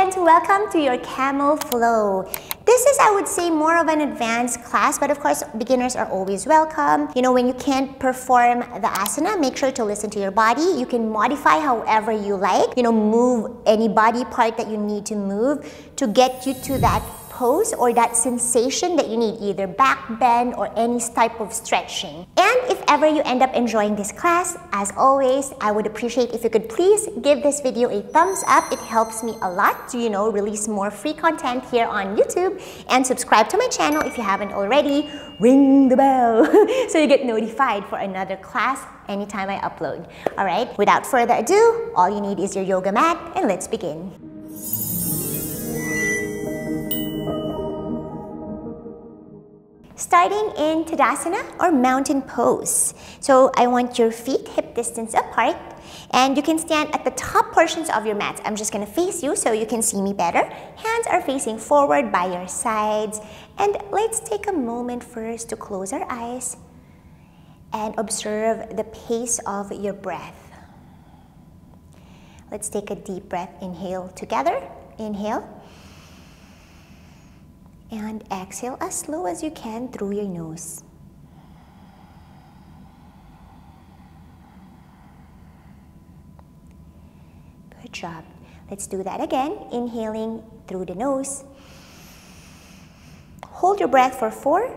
and welcome to your Camel Flow. This is, I would say, more of an advanced class, but of course, beginners are always welcome. You know, when you can't perform the asana, make sure to listen to your body. You can modify however you like. You know, move any body part that you need to move to get you to that pose or that sensation that you need, either back bend or any type of stretching. And if ever you end up enjoying this class, as always, I would appreciate if you could please give this video a thumbs up. It helps me a lot to, you know, release more free content here on YouTube, and subscribe to my channel if you haven't already. Ring the bell so you get notified for another class anytime I upload. All right, without further ado, all you need is your yoga mat, and let's begin. Starting in Tadasana or mountain pose. So I want your feet hip distance apart, and you can stand at the top portions of your mats. I'm just gonna face you so you can see me better. Hands are facing forward by your sides. And let's take a moment first to close our eyes and observe the pace of your breath. Let's take a deep breath. Inhale together. Inhale. And exhale as slow as you can through your nose. Good job. Let's do that again. Inhaling through the nose. Hold your breath for 4,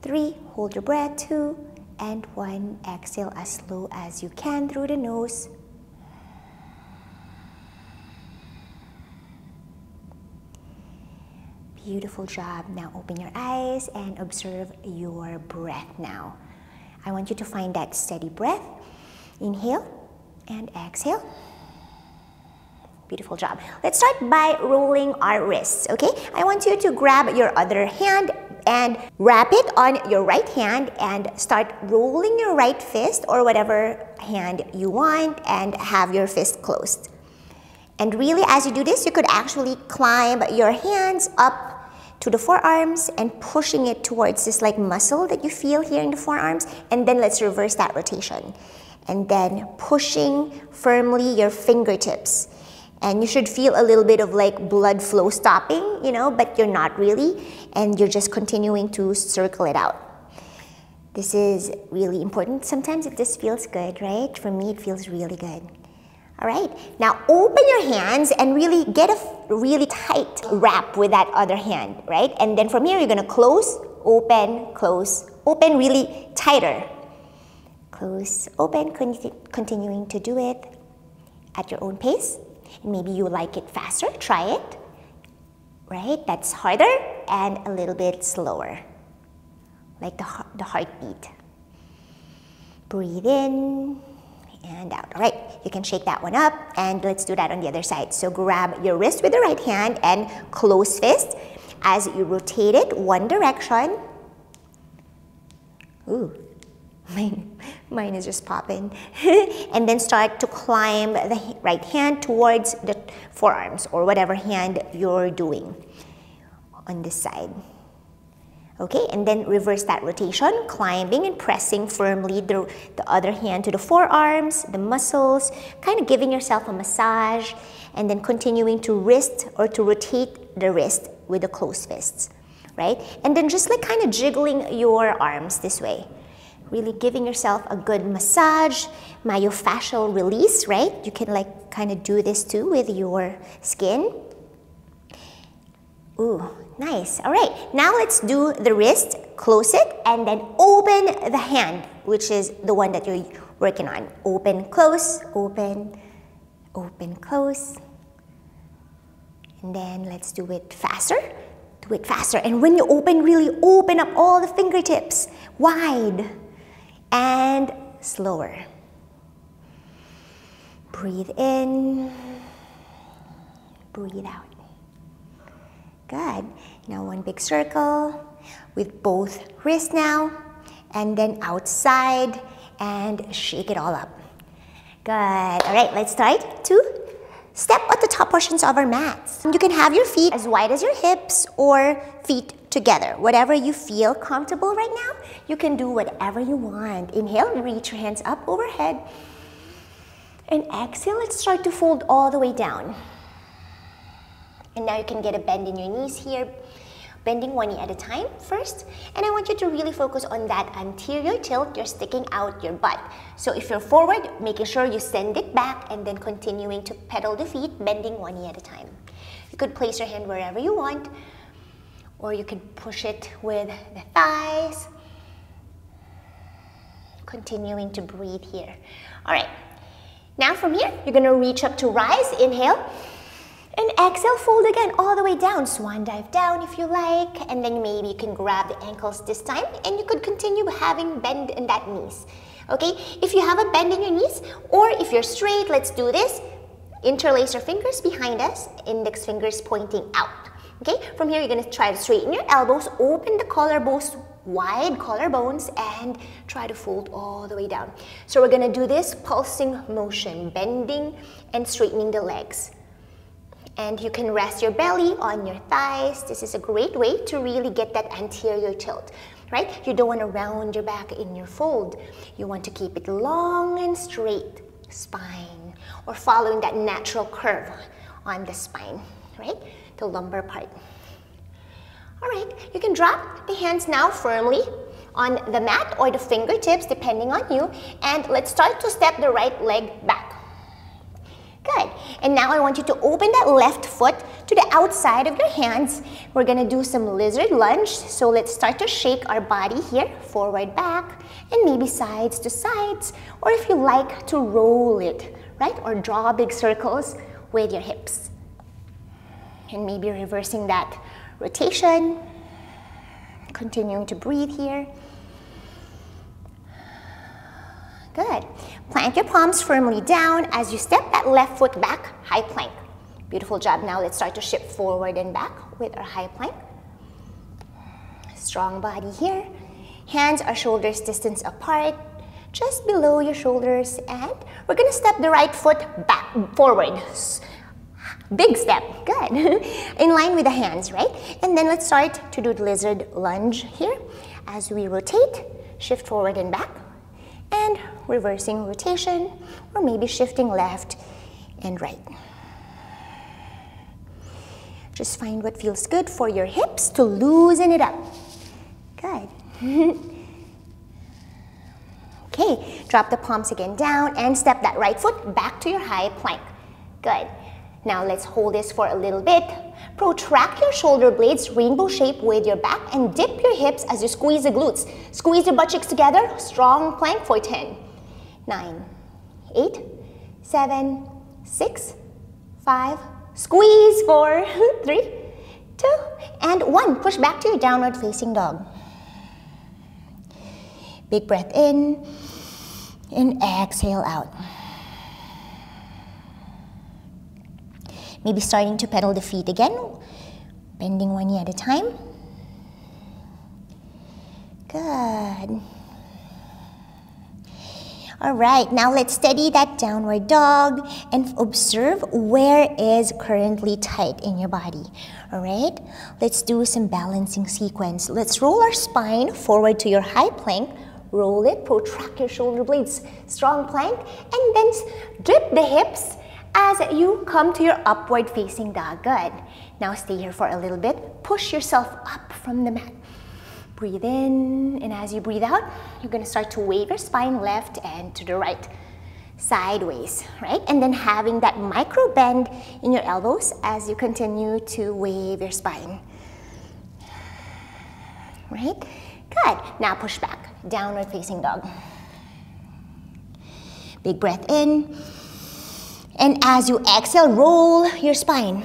3, hold your breath, 2, and 1. Exhale as slow as you can through the nose. Beautiful job. Now open your eyes and observe your breath now. I want you to find that steady breath. Inhale and exhale. Beautiful job. Let's start by rolling our wrists, okay? I want you to grab your other hand and wrap it on your right hand and start rolling your right fist or whatever hand you want, and have your fist closed. And really, as you do this, you could actually climb your hands up to the forearms and pushing it towards this like muscle that you feel here in the forearms. And then let's reverse that rotation. And then pushing firmly your fingertips. And you should feel a little bit of like blood flow stopping, you know, but you're not really. And you're just continuing to circle it out. This is really important. Sometimes it just feels good, right? For me, it feels really good. All right, now open your hands and really get a really tight wrap with that other hand, right? And then from here, you're gonna close, open, really tighter. Close, open, continuing to do it at your own pace. And maybe you like it faster, try it, right? That's harder and a little bit slower, like the heartbeat. Breathe in and out. All right, you can shake that one up, and let's do that on the other side. So grab your wrist with the right hand and close fist as you rotate it one direction. Ooh, mine is just popping. And then start to climb the right hand towards the forearms or whatever hand you're doing on this side. Okay, and then reverse that rotation, climbing and pressing firmly the other hand to the forearms, the muscles, kind of giving yourself a massage, and then continuing to wrist or to rotate the wrist with the closed fists, right? And then just like kind of jiggling your arms this way, really giving yourself a good massage, myofascial release, right? You can like kind of do this too with your skin. Ooh, nice. All right, now let's do the wrist, close it, and then open the hand, which is the one that you're working on. Open, close, open, open, close. And then let's do it faster. Do it faster. And when you open, really open up all the fingertips, wide and slower. Breathe in, breathe out. Good. Now one big circle with both wrists now, and then outside and shake it all up. Good. All right, let's start to step at the top portions of our mats. You can have your feet as wide as your hips or feet together. Whatever you feel comfortable right now, you can do whatever you want. Inhale, reach your hands up overhead. And exhale, let's start to fold all the way down. And now you can get a bend in your knees here, bending one knee at a time first. And I want you to really focus on that anterior tilt. You're sticking out your butt. So if you're forward, making sure you send it back and then continuing to pedal the feet, bending one knee at a time. You could place your hand wherever you want, or you could push it with the thighs. Continuing to breathe here. All right. Now from here, you're going to reach up to rise. Inhale. And exhale, fold again all the way down. Swan dive down if you like. And then maybe you can grab the ankles this time. And you could continue having bend in that knees. Okay? If you have a bend in your knees, or if you're straight, let's do this. Interlace your fingers behind us. Index fingers pointing out. Okay? From here, you're going to try to straighten your elbows. Open the collarbones, wide collarbones, and try to fold all the way down. So we're going to do this pulsing motion, bending and straightening the legs. And you can rest your belly on your thighs. This is a great way to really get that anterior tilt, right? You don't want to round your back in your fold. You want to keep it long and straight spine, or following that natural curve on the spine, right? The lumbar part. All right, you can drop the hands now firmly on the mat or the fingertips, depending on you. And let's start to step the right leg back. Good. And now I want you to open that left foot to the outside of your hands. We're going to do some lizard lunge. So let's start to shake our body here, forward, back, and maybe sides to sides. Or if you like to roll it, right? Or draw big circles with your hips. And maybe reversing that rotation. Continuing to breathe here. Good. Plant your palms firmly down as you step that left foot back, high plank. Beautiful job. Now let's start to shift forward and back with our high plank. Strong body here. Hands are shoulders distance apart, just below your shoulders. And we're going to step the right foot back, forward. Big step. Good. In line with the hands, right? And then let's start to do the lizard lunge here. As we rotate, shift forward and back. And reversing rotation, or maybe shifting left and right. Just find what feels good for your hips to loosen it up. Good. Okay, drop the palms again down and step that right foot back to your high plank. Good. Now let's hold this for a little bit. Protract your shoulder blades, rainbow shape with your back, and dip your hips as you squeeze the glutes. Squeeze your butt cheeks together, strong plank for 10, 9, 8, 7, 6, 5, squeeze 4, 3, 2, and 1. Push back to your downward facing dog. Big breath in, and exhale out. Maybe starting to pedal the feet again, bending one knee at a time. Good. All right, now let's steady that downward dog and observe where is currently tight in your body. All right, let's do some balancing sequence. Let's roll our spine forward to your high plank. Roll it, protract your shoulder blades, strong plank, and then dip the hips as you come to your upward facing dog. Good. Now stay here for a little bit. Push yourself up from the mat. Breathe in, and as you breathe out, you're going to start to wave your spine left and to the right, sideways, right? And then having that micro bend in your elbows as you continue to wave your spine. Right? Good. Now push back, downward facing dog. Big breath in. And as you exhale, roll your spine.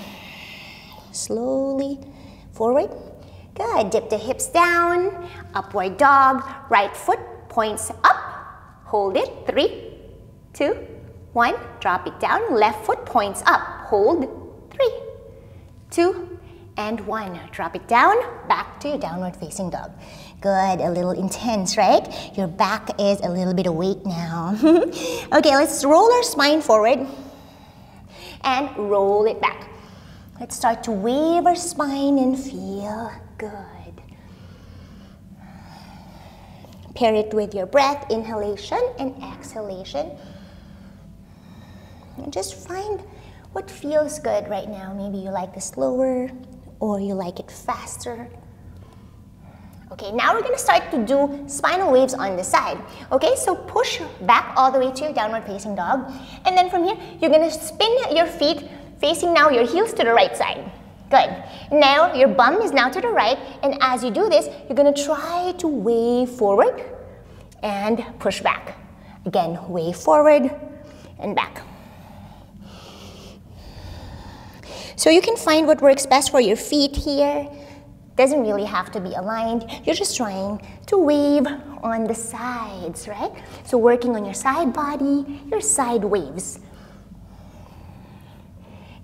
Slowly forward. Good. Dip the hips down. Upward dog. Right foot points up. Hold it. 3, 2, 1. Drop it down. Left foot points up. Hold. 3, 2, and 1. Drop it down. Back to your downward facing dog. Good. A little intense, right? Your back is a little bit awake now. Okay, let's roll our spine forward. And roll it back. Let's start to wave our spine and feel good. Pair it with your breath, inhalation and exhalation. And just find What feels good right now? Maybe you like it slower or you like it faster. Okay, now we're gonna start to do spinal waves on the side. Okay, so push back all the way to your downward facing dog. And then from here, you're gonna spin your feet facing now your heels to the right side. Good. Now your bum is now to the right, and as you do this, you're gonna try to wave forward and push back. Again, wave forward and back. So you can find what works best for your feet here. Doesn't really have to be aligned. You're just trying to wave on the sides, right? So working on your side body, your side waves.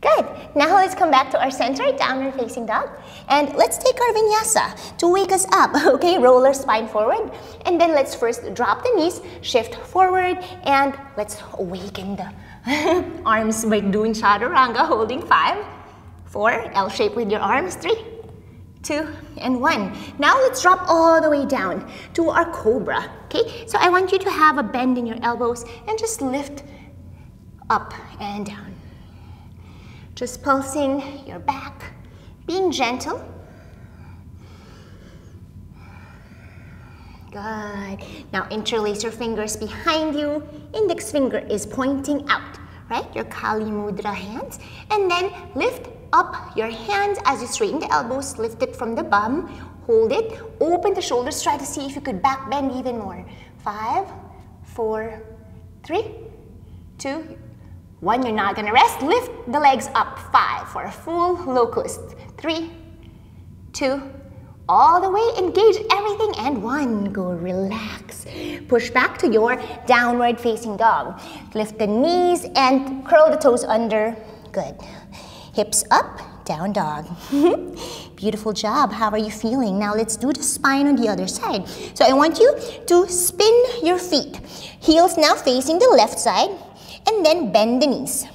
Good. Now let's come back to our center, downward facing dog. And let's take our vinyasa to wake us up, okay? Roll our spine forward. And then let's first drop the knees, shift forward, and let's awaken the arms by doing Chaturanga, holding 5, 4, L shape with your arms, 3, 2, and 1. Now let's drop all the way down to our Cobra, okay? So I want you to have a bend in your elbows and just lift up and down. Just pulsing your back, being gentle. Good. Now interlace your fingers behind you. Index finger is pointing out, right? Your Kali Mudra hands. And then lift up your hands as you straighten the elbows. Lift it from the bum. Hold it. Open the shoulders. Try to see if you could back bend even more. 5, 4, 3, 2, 1. You're not gonna rest. Lift the legs up. 5 for a full locust. 3, 2, all the way. Engage everything. And 1. Go relax. Push back to your downward facing dog. Lift the knees and curl the toes under. Good. Hips up, down dog. Beautiful job. How are you feeling? Now let's do the spine on the other side. So I want you to spin your feet. Heels now facing the left side. And then bend the knees.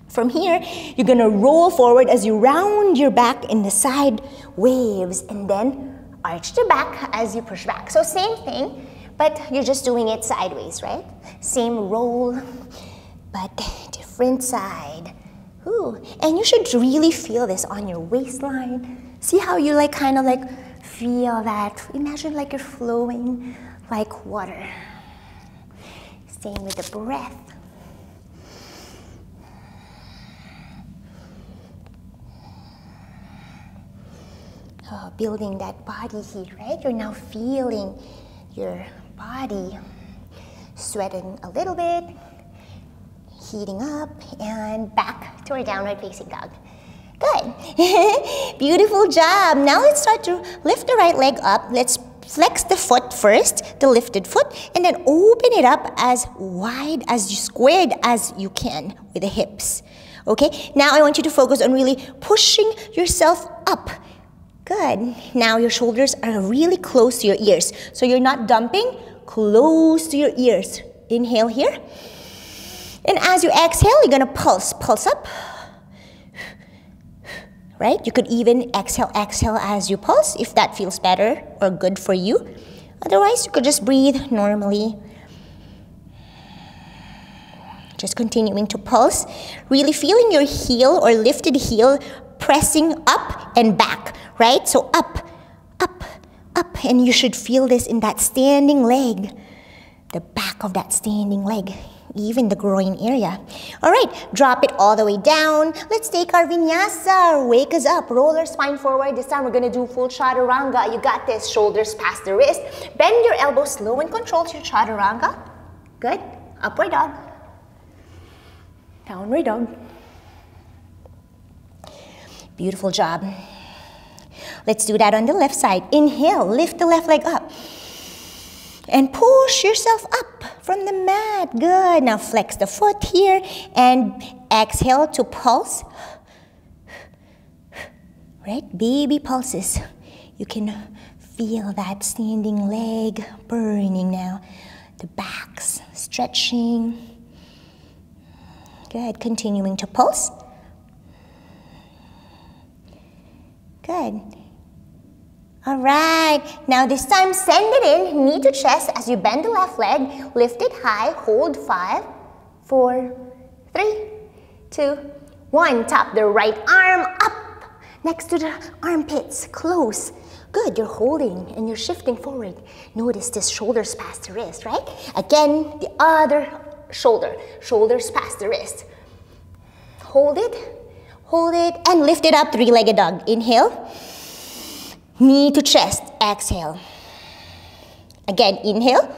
From here, you're gonna roll forward as you round your back in the side waves, and then arch the back as you push back. So same thing, but you're just doing it sideways, right? Same roll, but different side. Ooh. And you should really feel this on your waistline. See how you like kind of like feel that. Imagine like you're flowing like water. Same with the breath. Oh, building that body heat, right? You're now feeling your body sweating a little bit, heating up, and back to our downward facing dog. Good. Beautiful job. Now let's start to lift the right leg up. Let's flex the foot first, the lifted foot, and then open it up as wide, as squared as you can with the hips. Okay, now I want you to focus on really pushing yourself up. Good. Now your shoulders are really close to your ears. So you're not dumping, close to your ears. Inhale here. And as you exhale, you're gonna pulse up. Right? You could even exhale as you pulse if that feels better or good for you. Otherwise, you could just breathe normally. Just continuing to pulse. Really feeling your heel or lifted heel pressing up and back, right? So up, up, up. And you should feel this in that standing leg. The back of that standing leg. Even the groin area. All right, drop it all the way down. Let's take our vinyasa. Wake us up. Roll our spine forward. This time we're gonna do full Chaturanga. You got this. Shoulders past the wrist. Bend your elbows slow and control to your Chaturanga. Good. Upward dog. Downward dog. Beautiful job. Let's do that on the left side. Inhale, lift the left leg up. And push yourself up from the mat. Good. Now flex the foot here and exhale to pulse. Right? Baby pulses. You can feel that standing leg burning now. The back's stretching. Good. Continuing to pulse. Good. All right, now this time send it in, knee to chest as you bend the left leg, lift it high, hold 5, 4, 3, 2, 1. Tap the right arm up next to the armpits, close. Good, you're holding and you're shifting forward. Notice this shoulders past the wrist, right? Again, the other shoulder, shoulders past the wrist. Hold it, and lift it up, three-legged dog. Inhale, knee to chest, exhale. Again, inhale,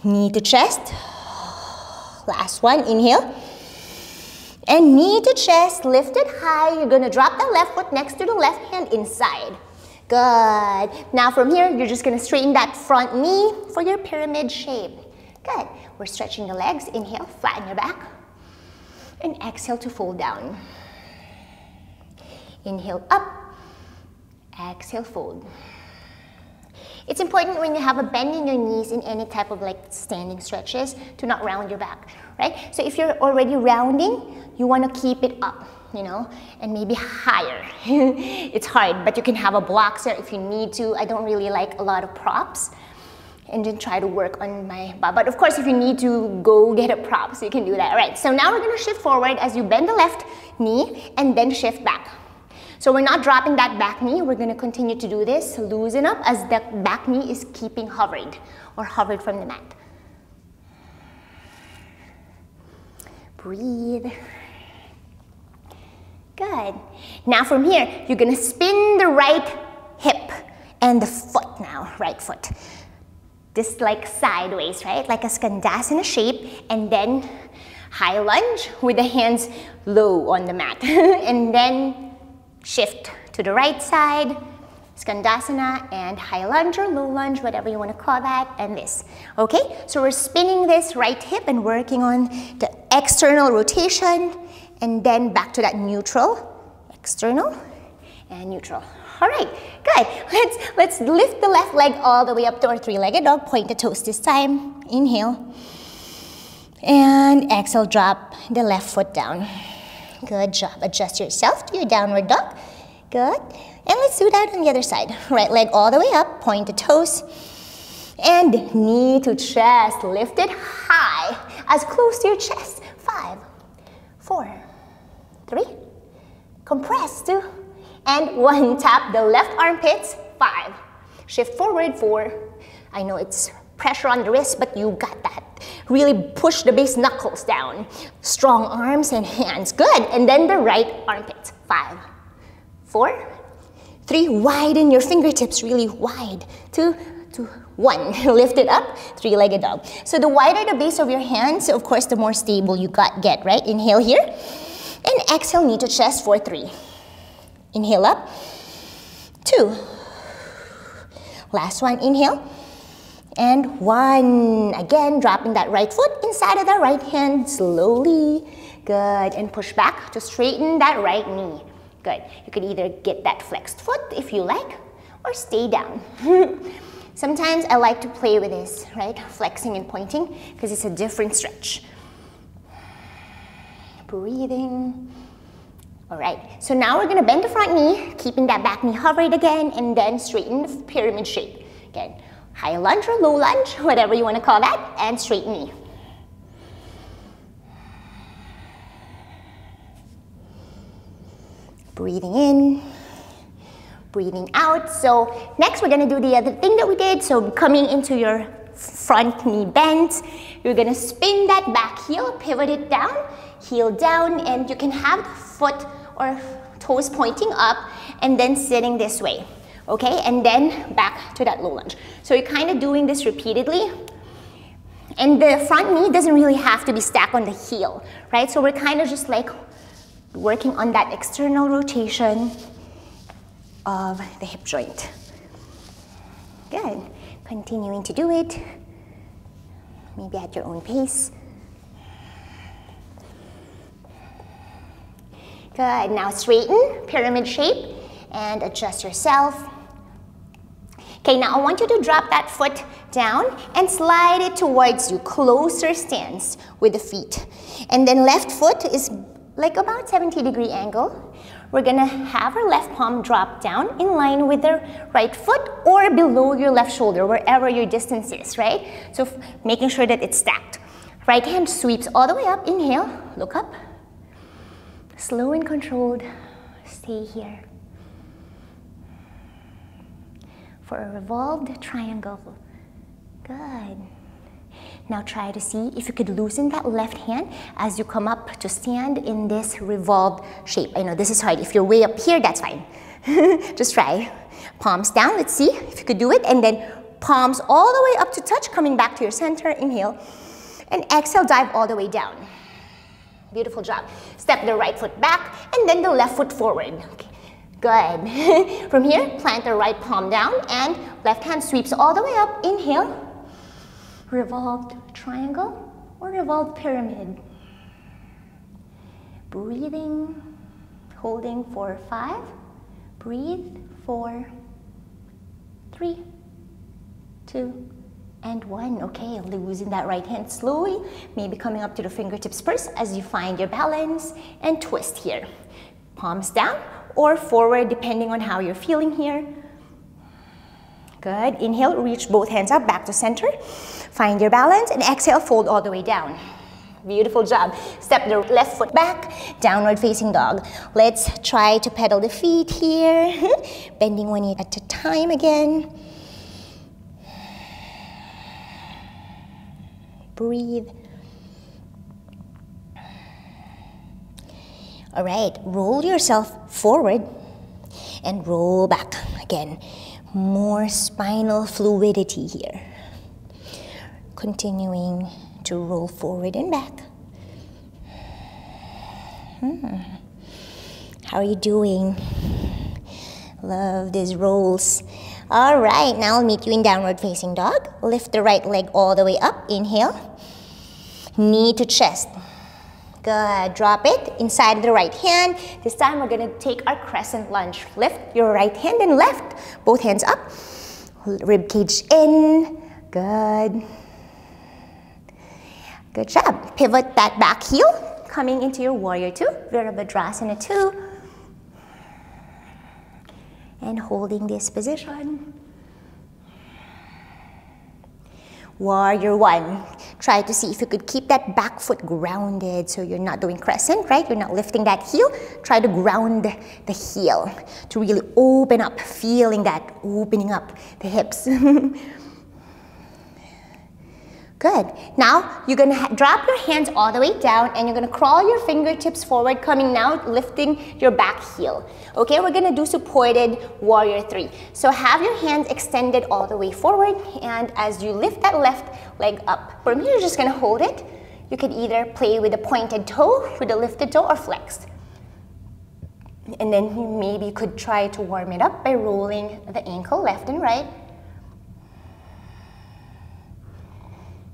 knee to chest. Last one, inhale. And knee to chest, lift it high. You're gonna drop the left foot next to the left hand inside. Good. Now from here, you're just gonna straighten that front knee for your pyramid shape. Good. We're stretching the legs. Inhale, flatten your back. And exhale to fold down. Inhale up, exhale, fold. It's important when you have a bend in your knees in any type of like standing stretches to not round your back, right? So if you're already rounding, you want to keep it up, you know, and maybe higher. It's hard, but you can have a boxer if you need to. I don't really like a lot of props. And then try to work on my butt. But of course, if you need to go get a prop, so you can do that. All right, so now we're gonna shift forward as you bend the left knee and then shift back. So we're not dropping that back knee. We're gonna continue to do this, loosen up as the back knee is keeping hovered or hovered from the mat. Breathe. Good. Now from here, you're gonna spin the right hip and the foot now, right foot. This like sideways, right? Like a skandasana shape, and then high lunge with the hands low on the mat. And then shift to the right side, skandasana and high lunge or low lunge, whatever you want to call that, and this. Okay, so we're spinning this right hip and working on the external rotation, and then back to that neutral, external and neutral. All right, good. Let's lift the left leg all the way up to our three-legged dog. Point the toes this time. Inhale. And exhale, drop the left foot down. Good job. Adjust yourself to your downward dog. Good. And let's do that on the other side. Right leg all the way up. Point the toes. And knee to chest. Lift it high, as close to your chest. 5, 4, 3. Compress. 2. And 1, tap the left armpits, 5. Shift forward, 4. I know it's pressure on the wrist, but you got that. Really push the base knuckles down. Strong arms and hands, good. And then the right armpit, 5, 4, 3. Widen your fingertips really wide. 2, 1. Lift it up, three-legged dog. So the wider the base of your hands, of course, the more stable you get, right? Inhale here, and exhale, knee to chest for 3. Inhale up, 2. Last one, inhale, and 1. Again, dropping that right foot inside of the right hand slowly. Good, and push back to straighten that right knee. Good, you could either get that flexed foot if you like, or stay down. Sometimes I like to play with this, right? Flexing and pointing, because it's a different stretch. Breathing. All right, so now we're gonna bend the front knee, keeping that back knee hovered again, and then straighten the pyramid shape. Again, high lunge or low lunge, whatever you wanna call that, and straight knee. Breathing in, breathing out. So next we're gonna do the other thing that we did. So coming into your front knee bend, you're gonna spin that back heel, pivot it down, heel down, and you can have the foot or toes pointing up and then sitting this way, okay? And then back to that low lunge. So you're kind of doing this repeatedly. And the front knee doesn't really have to be stacked on the heel, right? So we're kind of just like working on that external rotation of the hip joint. Good. Continuing to do it, maybe at your own pace. Good, now straighten, pyramid shape, and adjust yourself. Okay, now I want you to drop that foot down and slide it towards you, closer stance with the feet. And then left foot is like about 70-degree angle. We're gonna have our left palm drop down in line with the right foot or below your left shoulder, wherever your distance is, right? So making sure that it's stacked. Right hand sweeps all the way up, inhale, look up. Slow and controlled, stay here. For a revolved triangle. Good. Now try to see if you could loosen that left hand as you come up to stand in this revolved shape. I know this is hard. If you're way up here, that's fine. Just try. Palms down, let's see if you could do it. And then palms all the way up to touch, coming back to your center. Inhale. And exhale, dive all the way down. Beautiful job. Step the right foot back and then the left foot forward. Okay. Good. From here, plant the right palm down and left hand sweeps all the way up. Inhale. Revolved triangle or revolved pyramid. Breathing, holding for 5. Breathe, 4, 3, 2, and 1. Okay, losing that right hand slowly, maybe coming up to the fingertips first as you find your balance and twist here. Palms down or forward depending on how you're feeling here. Good. Inhale, reach both hands up back to center. Find your balance and exhale, fold all the way down. Beautiful job. Step the left foot back, downward facing dog. Let's try to pedal the feet here. Bending one knee at a time again. Breathe. All right, roll yourself forward and roll back again. More spinal fluidity here. Continuing to roll forward and back. How are you doing? Love these rolls. All right, now I'll meet you in downward facing dog. Lift the right leg all the way up. Inhale. Knee to chest. Good. Drop it inside the right hand. This time we're going to take our crescent lunge. Lift your right hand and left. Both hands up. Rib cage in. Good. Good job. Pivot that back heel. Coming into your warrior 2. Virabhadrasana 2. And holding this position. Warrior 1. Try to see if you could keep that back foot grounded so you're not doing crescent, right? You're not lifting that heel. Try to ground the heel to really open up, feeling that opening up the hips. Good. Now, you're going to drop your hands all the way down and you're going to crawl your fingertips forward, coming now, lifting your back heel. Okay, we're going to do supported warrior 3. So have your hands extended all the way forward, and as you lift that left leg up, from here you're just going to hold it. You could either play with a pointed toe, with a lifted toe, or flexed. And then you maybe could try to warm it up by rolling the ankle left and right.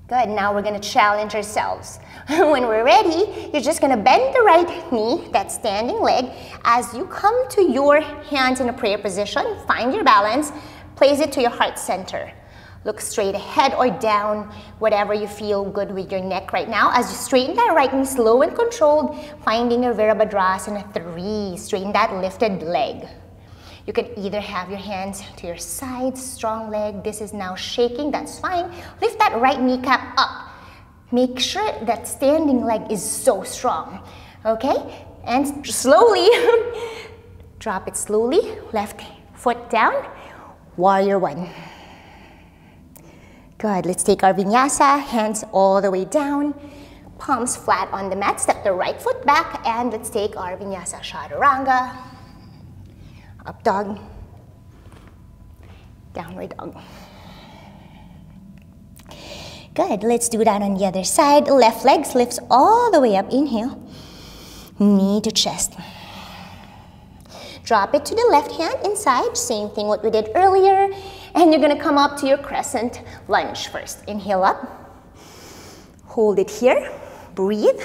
Good, now we're gonna challenge ourselves. When we're ready, you're just gonna bend the right knee, that standing leg, as you come to your hands in a prayer position, find your balance, place it to your heart center. Look straight ahead or down, whatever you feel good with your neck right now. As you straighten that right knee, slow and controlled, finding your Virabhadrasana 3, straighten that lifted leg. You can either have your hands to your sides, strong leg. This is now shaking, that's fine. Lift that right kneecap up. Make sure that standing leg is so strong, okay? And slowly, drop it slowly. Left foot down, warrior 1. Good, let's take our vinyasa, hands all the way down. Palms flat on the mat, step the right foot back, and let's take our vinyasa chaturanga. Up dog, downward dog. Good, let's do that on the other side. Left leg lifts all the way up, inhale. Knee to chest. Drop it to the left hand inside, same thing what we did earlier. And you're gonna come up to your crescent lunge first. Inhale up, hold it here, breathe,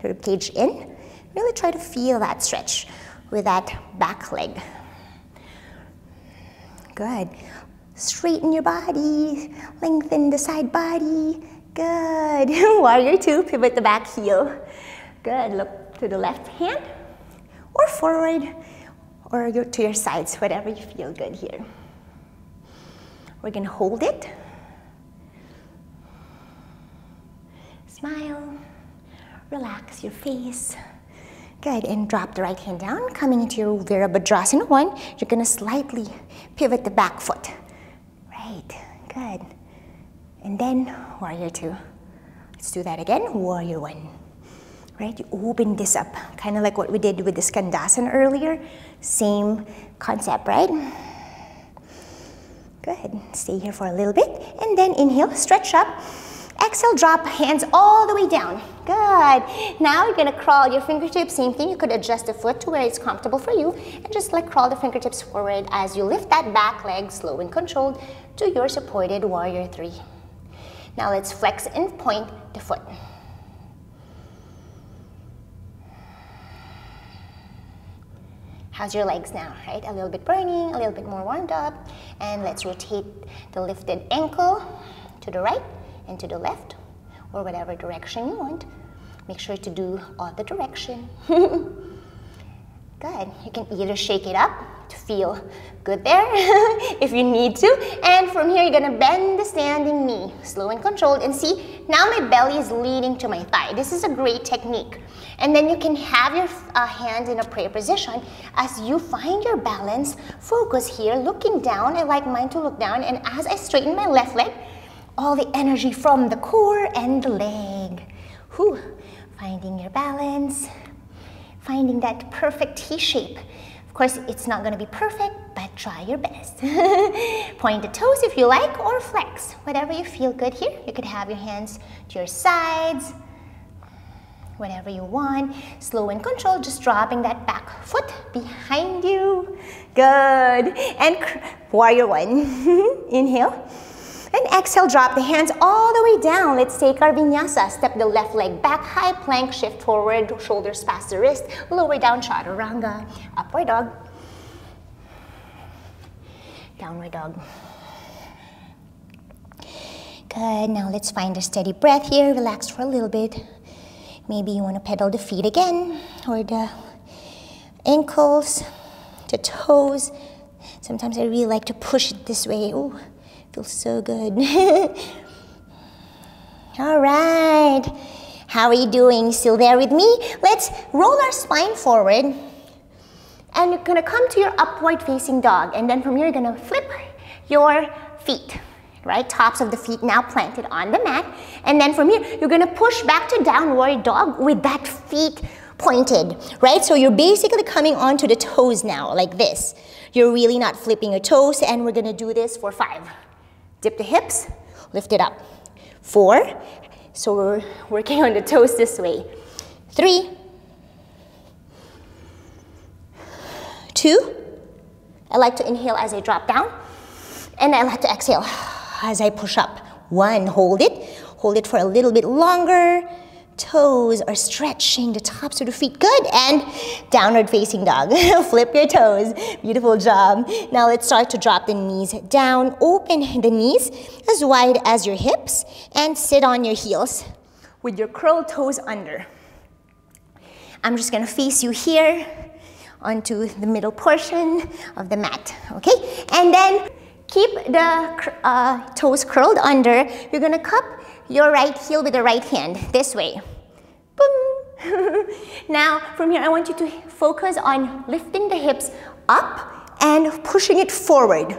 rib cage in. Really try to feel that stretch with that back leg. Good. Straighten your body, lengthen the side body. Good. Warrior 2, pivot the back heel. Good. Look to the left hand or forward or to your sides, whatever you feel good here. We're going to hold it. Smile. Relax your face. Good, and drop the right hand down, coming into your Virabhadrasana 1. You're gonna slightly pivot the back foot. Right, good. And then Warrior 2. Let's do that again, Warrior 1. Right, you open this up, kind of like what we did with the Skandasana earlier. Same concept, right? Good, stay here for a little bit. And then inhale, stretch up. Exhale, drop hands all the way down. Good. Now you're gonna crawl your fingertips, same thing. You could adjust the foot to where it's comfortable for you and just like crawl the fingertips forward as you lift that back leg slow and controlled to your supported Warrior 3. Now let's flex and point the foot. How's your legs now, right? A little bit burning, a little bit more warmed up. And let's rotate the lifted ankle to the right and to the left, or whatever direction you want. Make sure to do all the direction. Good. You can either shake it up to feel good there if you need to. And from here, you're gonna bend the standing knee, slow and controlled. And see, now my belly is leading to my thigh. This is a great technique. And then you can have your hands in a prayer position as you find your balance. Focus here, looking down. I like mine to look down. And as I straighten my left leg, all the energy from the core and the leg. Whew. Finding your balance, finding that perfect T shape. Of course, it's not gonna be perfect, but try your best. Point the toes if you like, or flex. Whatever you feel good here. You could have your hands to your sides, whatever you want. Slow and controlled, just dropping that back foot behind you. Good. And Warrior 1. Inhale. And exhale, drop the hands all the way down. Let's take our vinyasa. Step the left leg back, high plank, shift forward, shoulders past the wrist, lower down, Chaturanga, upward dog, downward dog. Good, now let's find a steady breath here. Relax for a little bit. Maybe you want to pedal the feet again, or the ankles, the toes. Sometimes I really like to push it this way. Ooh. Feels so good. All right. How are you doing? Still there with me? Let's roll our spine forward. And you're gonna come to your upward facing dog. And then from here, you're gonna flip your feet, right? Tops of the feet now planted on the mat. And then from here, you're gonna push back to downward dog with that feet pointed, right? So you're basically coming onto the toes now, like this. You're really not flipping your toes, and we're gonna do this for 5. Dip the hips, lift it up. 4, so we're working on the toes this way. 3, 2, I like to inhale as I drop down, and I like to exhale as I push up. 1, hold it for a little bit longer. Toes are stretching, the tops of the feet, good, and downward facing dog. Flip your toes, beautiful job. Now let's start to drop the knees down, open the knees as wide as your hips, and sit on your heels with your curled toes under. I'm just gonna face you here onto the middle portion of the mat, okay? And then keep the toes curled under. You're gonna cup your right heel with the right hand, this way. Boom. Now, from here, I want you to focus on lifting the hips up and pushing it forward,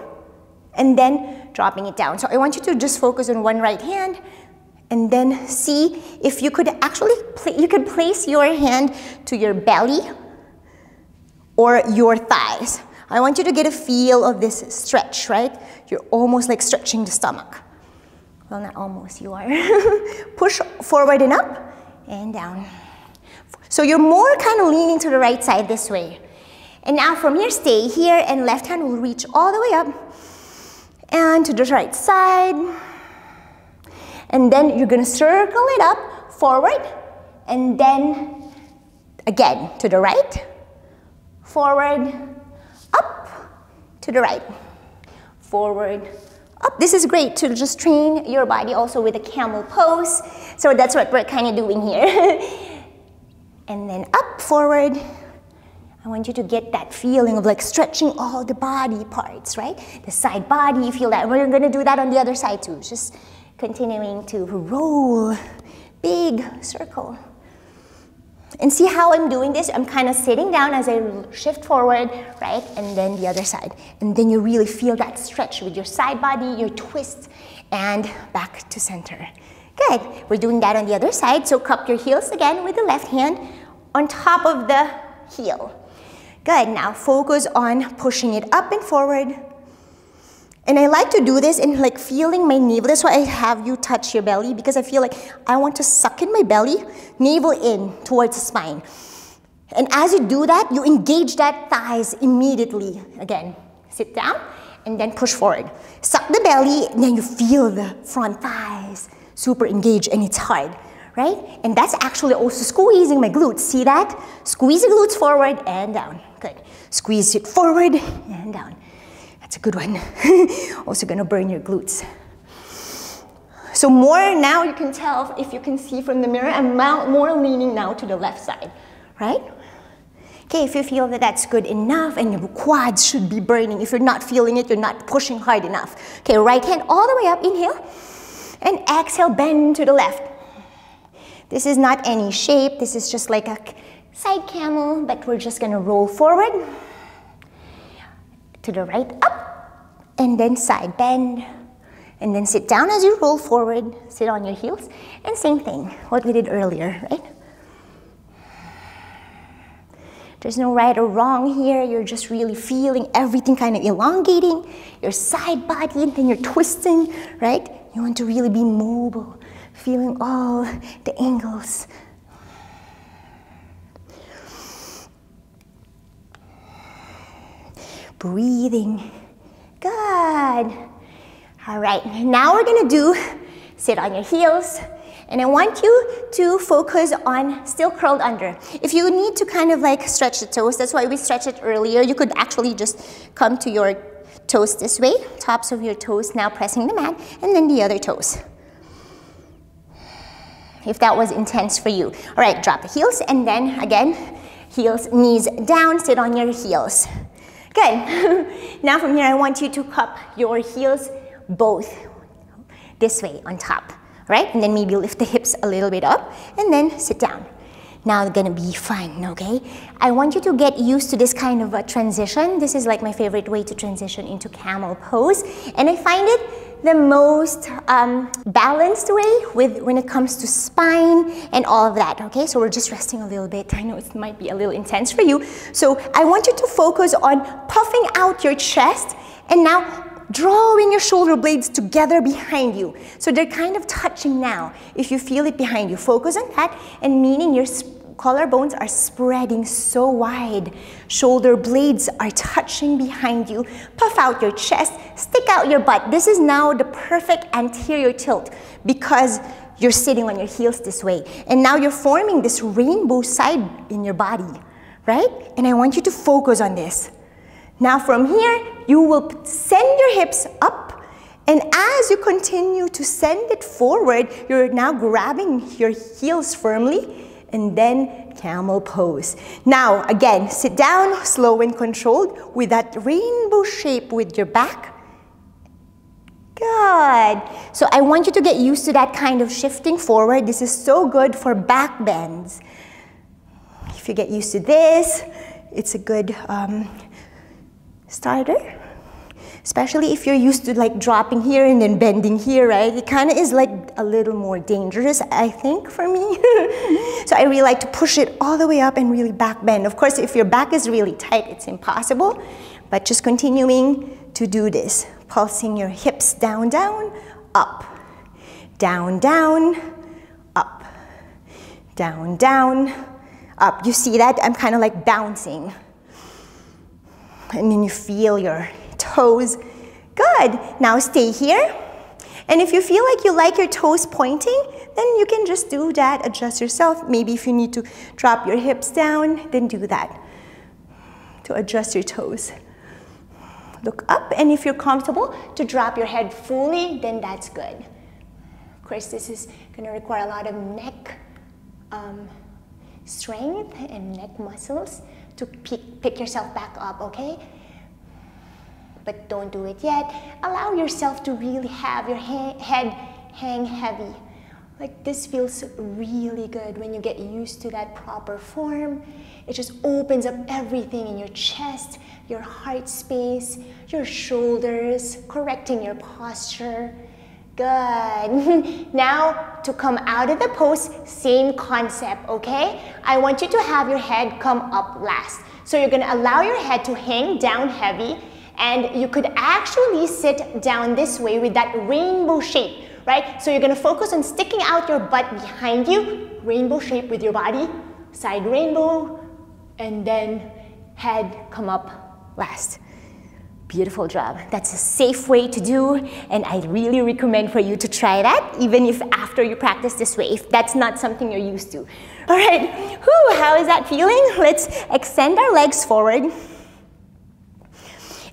and then dropping it down. So I want you to just focus on one right hand, and then see if you could actually, you could place your hand to your belly or your thighs. I want you to get a feel of this stretch, right? You're almost like stretching the stomach. Well, not almost, you are. Push forward and up and down. So you're more kind of leaning to the right side this way. And now from here, stay here, and left hand will reach all the way up and to the right side. And then you're gonna circle it up, forward, and then again to the right, forward, up, to the right, forward, up. This is great to just train your body also with a camel pose. So that's what we're kind of doing here. And then up, forward. I want you to get that feeling of like stretching all the body parts, right? The side body, you feel that. We're gonna do that on the other side too. Just continuing to roll, big circle. And see how I'm doing this? I'm kind of sitting down as I shift forward, right? And then the other side. And then you really feel that stretch with your side body, your twist, and back to center. Good. We're doing that on the other side. So cup your heels again with the left hand on top of the heel. Good. Now focus on pushing it up and forward. And I like to do this in like feeling my navel. That's why I have you touch your belly, because I feel like I want to suck in my belly, navel in towards the spine. And as you do that, you engage that thighs immediately. Again, sit down and then push forward. Suck the belly, and then you feel the front thighs super engaged, and it's hard, right? And that's actually also squeezing my glutes. See that? Squeeze the glutes forward and down. Good. Squeeze it forward and down. That's a good one. Also gonna burn your glutes. So more now you can tell, if you can see from the mirror, I'm more leaning now to the left side, right? Okay, if you feel that that's good enough and your quads should be burning, if you're not feeling it, you're not pushing hard enough. Okay, right hand all the way up, inhale, and exhale, bend to the left. This is not any shape, this is just like a side camel, but we're just gonna roll forward. To the right, up, and then side bend, and then sit down as you roll forward, sit on your heels, and same thing, what we did earlier, right? There's no right or wrong here, you're just really feeling everything kind of elongating, your side body, and then you're twisting, right? You want to really be mobile, feeling all the angles. Breathing. Good. All right, now we're gonna do sit on your heels, and I want you to focus on still curled under. If you need to kind of like stretch the toes, that's why we stretched it earlier, you could actually just come to your toes this way, tops of your toes now pressing the mat, and then the other toes. If that was intense for you. All right, drop the heels, and then again, heels, knees down, sit on your heels. Good. Now from here, I want you to cup your heels both this way on top, right? And then maybe lift the hips a little bit up, and then sit down. Now it's gonna be fun, okay? I want you to get used to this kind of a transition. This is like my favorite way to transition into camel pose. And I find it the most balanced way when it comes to spine and all of that, okay? So we're just resting a little bit. I know it might be a little intense for you. So I want you to focus on puffing out your chest and now drawing your shoulder blades together behind you. So they're kind of touching now. If you feel it behind you, focus on that, and meaning your collarbones are spreading so wide. Shoulder blades are touching behind you. Puff out your chest, stick out your butt. This is now the perfect anterior tilt because you're sitting on your heels this way. And now you're forming this rainbow side in your body, right? And I want you to focus on this. Now from here, you will send your hips up, and as you continue to send it forward, you're now grabbing your heels firmly, and then camel pose. Now, again, sit down, slow and controlled, with that rainbow shape with your back. Good. So I want you to get used to that kind of shifting forward. This is so good for back bends. If you get used to this, it's a good starter. Especially if you're used to like dropping here and then bending here, right? It kind of is like a little more dangerous, I think, for me. So I really like to push it all the way up and really back bend. Of course, if your back is really tight, it's impossible. But just continuing to do this. Pulsing your hips down, down, up. Down, down, up. Down, down, up. You see that? I'm kind of like bouncing. And then you feel your toes. Good. Now stay here. And if you feel like you like your toes pointing, then you can just do that, adjust yourself. Maybe if you need to drop your hips down, then do that to adjust your toes. Look up, and if you're comfortable to drop your head fully, then that's good. Of course, this is going to require a lot of neck strength and neck muscles to pick yourself back up, okay? But don't do it yet. Allow yourself to really have your head hang heavy Like this feels really good when you get used to that proper form. It just opens up everything in your chest, your heart space, your shoulders, correcting your posture. Good. Now to come out of the pose, same concept, okay? I want you to have your head come up last. So you're gonna allow your head to hang down heavy, and you could actually sit down this way with that rainbow shape, right? So you're gonna focus on sticking out your butt behind you, rainbow shape with your body, side rainbow, and then head come up last. Beautiful job. That's a safe way to do, and I really recommend for you to try that, even if after you practice this way, if that's not something you're used to. All right, whew, how is that feeling? Let's extend our legs forward,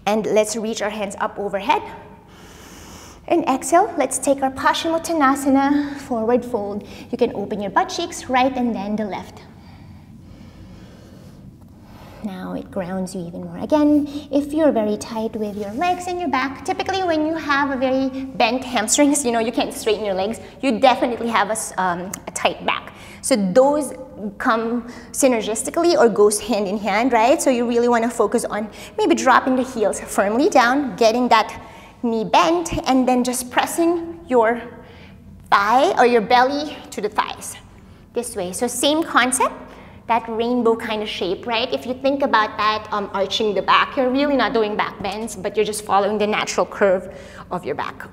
and let's reach our hands up overhead. And exhale, let's take our Paschimottanasana, forward fold. You can open your butt cheeks, right and then the left. Now it grounds you even more. Again, if you're very tight with your legs and your back, typically when you have a very bent hamstrings, you can't straighten your legs, you definitely have a tight back. So those come synergistically or goes hand in hand, right? So you really want to focus on maybe dropping the heels firmly down, getting that knee bent, and then just pressing your thigh or your belly to the thighs. This way. So same concept. That rainbow kind of shape, right? If you think about that arching the back, you're really not doing back bends, but you're just following the natural curve of your back.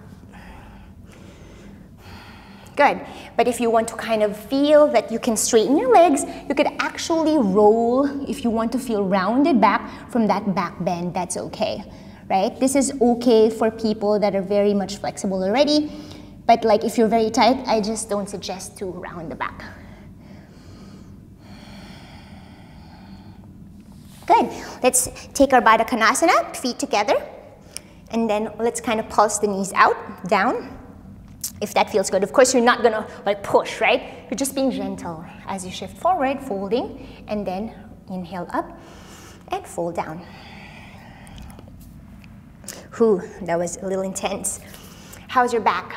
Good. But if you want to kind of feel that you can straighten your legs, you could actually roll. If you want to feel rounded back from that back bend, that's okay, right? This is okay for people that are very much flexible already, but like if you're very tight, I just don't suggest to round the back. Good. Let's take our Baddha Konasana, feet together, and then let's kind of pulse the knees out, down, if that feels good. Of course, you're not gonna like push, right? You're just being gentle as you shift forward, folding, and then inhale up and fold down. Whew, that was a little intense. How's your back?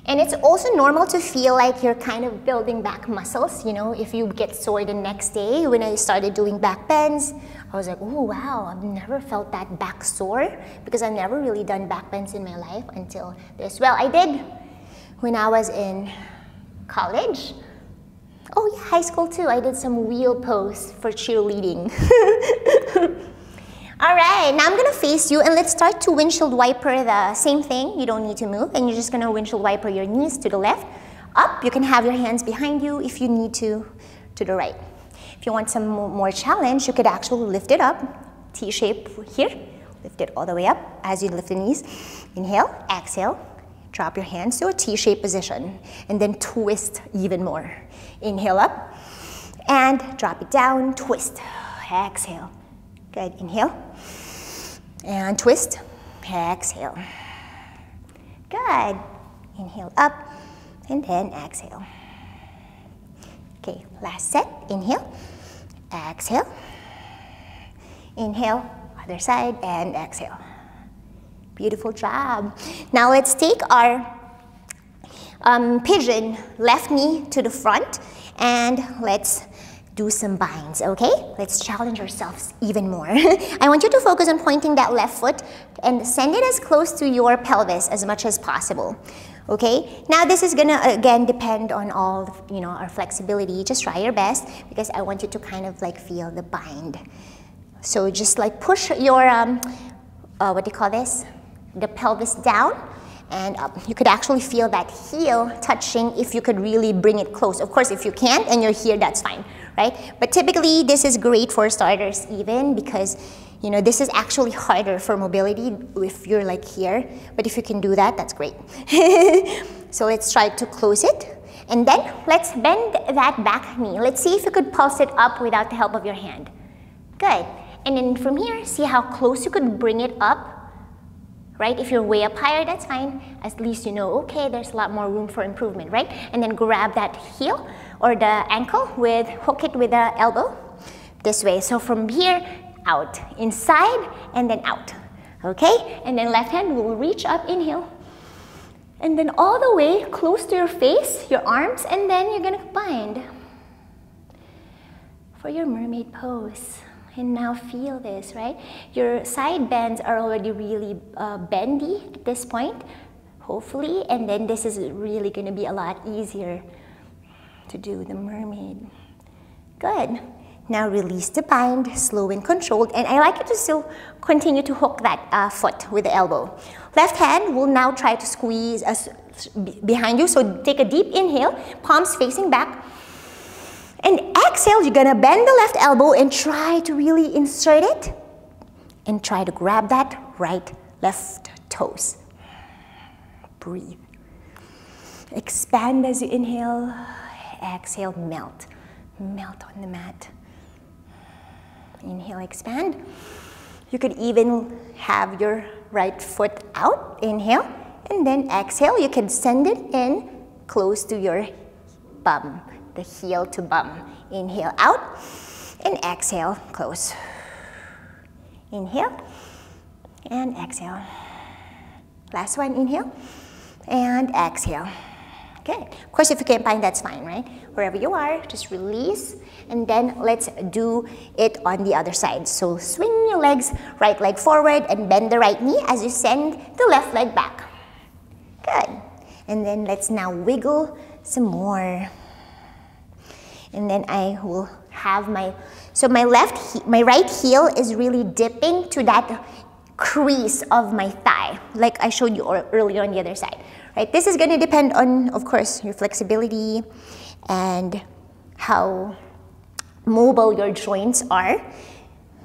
And it's also normal to feel like you're kind of building back muscles, if you get sore the next day. When I started doing back bends, I was like, oh wow, I've never felt that back sore because I've never really done back bends in my life until this. Well, I did when I was in college. Oh yeah, high school too. I did some wheel pose for cheerleading. All right, now I'm gonna face you and let's start to windshield wiper the same thing. You don't need to move, and you're just gonna windshield wiper your knees to the left. Up, you can have your hands behind you if you need to the right. If you want some more challenge, you could actually lift it up, T-shape here. Lift it all the way up as you lift the knees. Inhale, exhale, drop your hands to a T-shape position, and then twist even more. Inhale up, and drop it down, twist, exhale. Good, inhale, and twist, exhale. Good, inhale up, and then exhale. Okay, last set, inhale, exhale, inhale, other side, and exhale. Beautiful job. Now let's take our pigeon, left knee to the front, and let's do some binds, okay? Let's challenge ourselves even more. I want you to focus on pointing that left foot and send it as close to your pelvis as much as possible, okay? Now this is gonna, again, depend on all, our flexibility. Just try your best because I want you to kind of like feel the bind. So just like push your, what do you call this? The pelvis down and up. You could actually feel that heel touching if you could really bring it close. Of course, if you can't and you're here, that's fine, right? But typically, this is great for starters even because, this is actually harder for mobility if you're like here. But if you can do that, that's great. So let's try to close it. And then let's bend that back knee. Let's see if you could pulse it up without the help of your hand. Good. And then from here, see how close you could bring it up. Right? If you're way up higher, that's fine. At least you know, okay, there's a lot more room for improvement, right? And then grab that heel or the ankle hook it with the elbow this way. So from here, out, inside, and then out, okay? And then left hand will reach up, inhale, And then all the way close to your face, your arms, and then you're gonna bind for your mermaid pose. And now feel this, right? Your side bends are already really bendy at this point, hopefully, and then this is really gonna be a lot easier to do the mermaid. Good. Now release the bind, slow and controlled, and I like you to still continue to hook that foot with the elbow. Left hand will now try to squeeze behind you, so take a deep inhale, palms facing back, and exhale, you're gonna bend the left elbow and try to really insert it, and try to grab that right, left toes. Breathe. Expand as you inhale, exhale, melt. Melt on the mat. Inhale, expand. You could even have your right foot out, inhale, and then exhale. You can send it in close to your bum, the heel to bum. Inhale out, and exhale, close. Inhale, and exhale. Last one, inhale, and exhale. Good. Of course, if you can't find, that's fine, right? Wherever you are, just release, and then let's do it on the other side. So swing your legs, right leg forward, and bend the right knee as you send the left leg back. Good. And then let's now wiggle some more. And then I will have my right heel is really dipping to that crease of my thigh, like I showed you earlier on the other side. Right? This is going to depend on, of course, your flexibility and how mobile your joints are,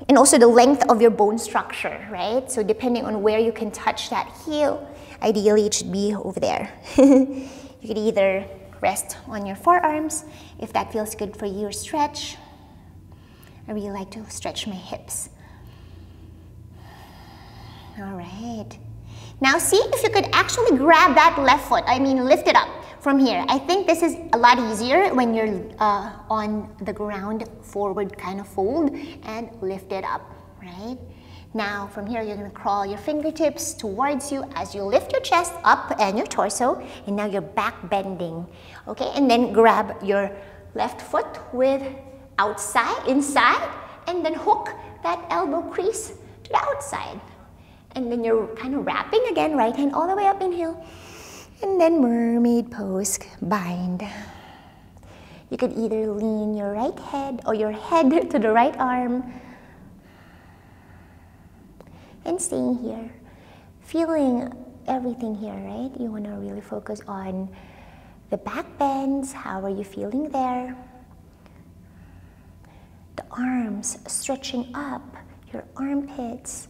and also the length of your bone structure, right? So depending on where you can touch that heel, ideally it should be over there. You could either rest on your forearms if that feels good for you, or stretch. I really like to stretch my hips. All right. Now see if you could actually grab that left foot, lift it up from here. I think this is a lot easier when you're on the ground, forward kind of fold, and lift it up, right? Now from here, you're gonna crawl your fingertips towards you as you lift your chest up and your torso, and now you're back bending, okay? And then grab your left foot with inside, and then hook that elbow crease to the outside. And then you're kind of wrapping again, right hand all the way up, inhale. And then mermaid pose, bind. You could either lean your right head or your head to the right arm. And staying here, feeling everything here, right? You want to really focus on the back bends. How are you feeling there? The arms stretching up, your armpits.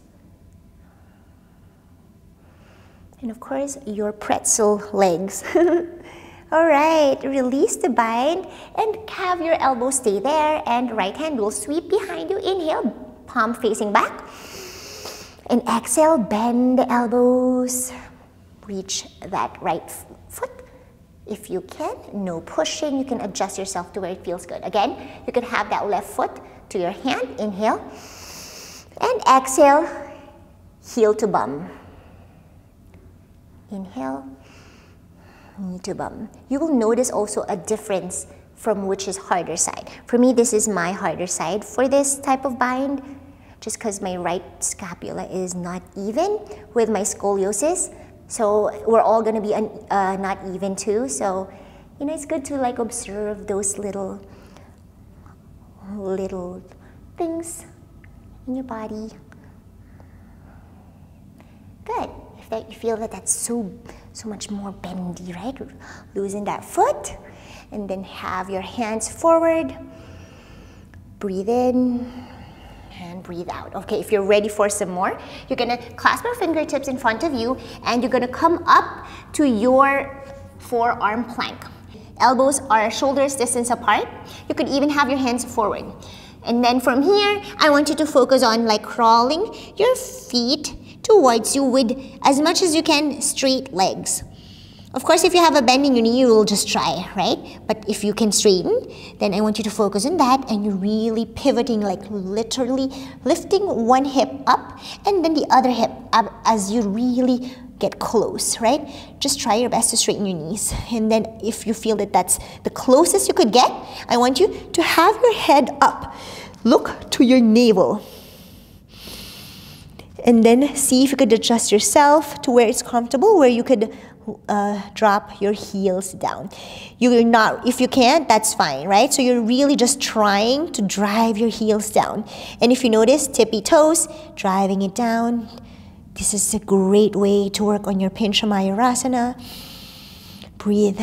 And of course, your pretzel legs. All right, release the bind and have your elbows stay there, and right hand will sweep behind you. Inhale, palm facing back. And exhale, bend the elbows. Reach that right foot. If you can, no pushing. You can adjust yourself to where it feels good. Again, you can have that left foot to your hand. Inhale. And exhale, heel to bum. Inhale, knee to bum. You will notice also a difference from which is harder side. For me, this is my harder side for this type of bind, just because my right scapula is not even with my scoliosis. So we're all gonna be not even too. So, you know, it's good to like observe those little things in your body. Good. That you feel that that's so much more bendy, right? Loosen that foot, and then have your hands forward. Breathe in and breathe out. Okay, if you're ready for some more, you're gonna clasp your fingertips in front of you, and you're gonna come up to your forearm plank. Elbows are shoulders distance apart. You could even have your hands forward. And then from here, I want you to focus on like crawling your feet towards you with as much as you can straight legs. Of course, if you have a bend in your knee, you will just try, right? But if you can straighten, then I want you to focus on that, and you're really pivoting, like literally lifting one hip up and then the other hip up as you really get close, right? Just try your best to straighten your knees. And then if you feel that that's the closest you could get, I want you to have your head up. Look to your navel. And then see if you could adjust yourself to where it's comfortable, where you could drop your heels down. You're not, if you can't, that's fine, right? So you're really just trying to drive your heels down. And if you notice, tippy toes, driving it down. This is a great way to work on your Pincha Mayurasana. Breathe.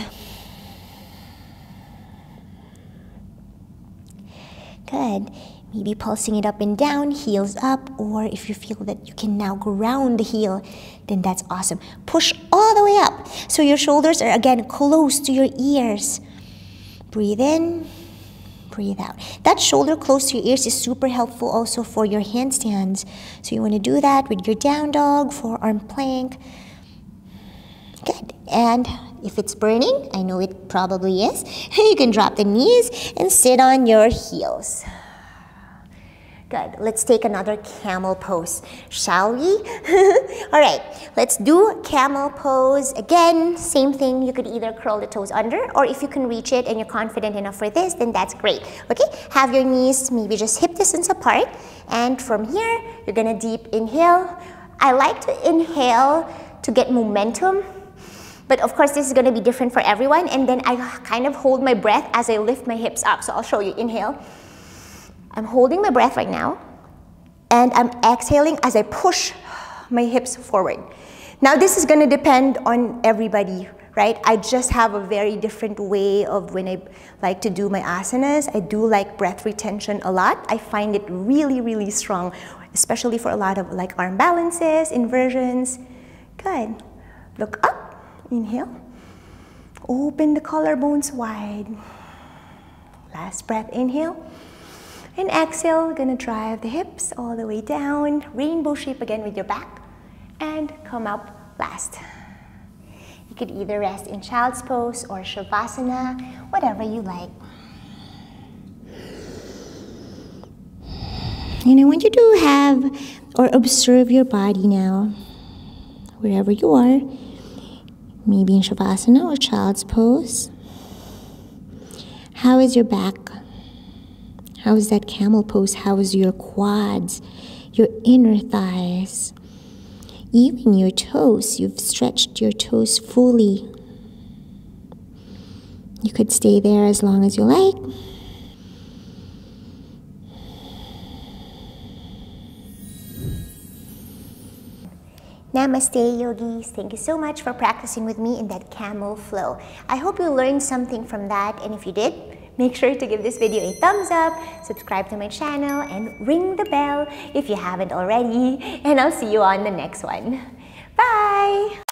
Good. Maybe pulsing it up and down, heels up, or if you feel that you can now ground the heel, then that's awesome. Push all the way up. So your shoulders are again close to your ears. Breathe in, breathe out. That shoulder close to your ears is super helpful also for your handstands. So you want to do that with your down dog, forearm plank. Good. And if it's burning, I know it probably is, you can drop the knees and sit on your heels. Good. Let's take another camel pose, shall we? All right, let's do camel pose. Again, same thing. You could either curl the toes under, or if you can reach it and you're confident enough for this, then that's great. Okay, have your knees maybe just hip distance apart. And from here, you're gonna deep inhale. I like to inhale to get momentum, but of course, this is gonna be different for everyone. And then I kind of hold my breath as I lift my hips up. So I'll show you. Inhale. I'm holding my breath right now, and I'm exhaling as I push my hips forward. Now this is going to depend on everybody, right? I just have a very different way of when I like to do my asanas. I do like breath retention a lot. I find it really, really strong, especially for a lot of like arm balances, inversions. Good. Look up, inhale. Open the collarbones wide. Last breath, inhale. And exhale, gonna drive the hips all the way down, rainbow shape again with your back, and come up last. You could either rest in child's pose or shavasana, whatever you like. And I want you to have or observe your body now, wherever you are, maybe in shavasana or child's pose. How is your back? How is that camel pose? How is your quads, your inner thighs? Even your toes, you've stretched your toes fully. You could stay there as long as you like. Namaste, yogis. Thank you so much for practicing with me in that camel flow. I hope you learned something from that, and if you did, make sure to give this video a thumbs up, subscribe to my channel, and ring the bell if you haven't already, and I'll see you on the next one. Bye!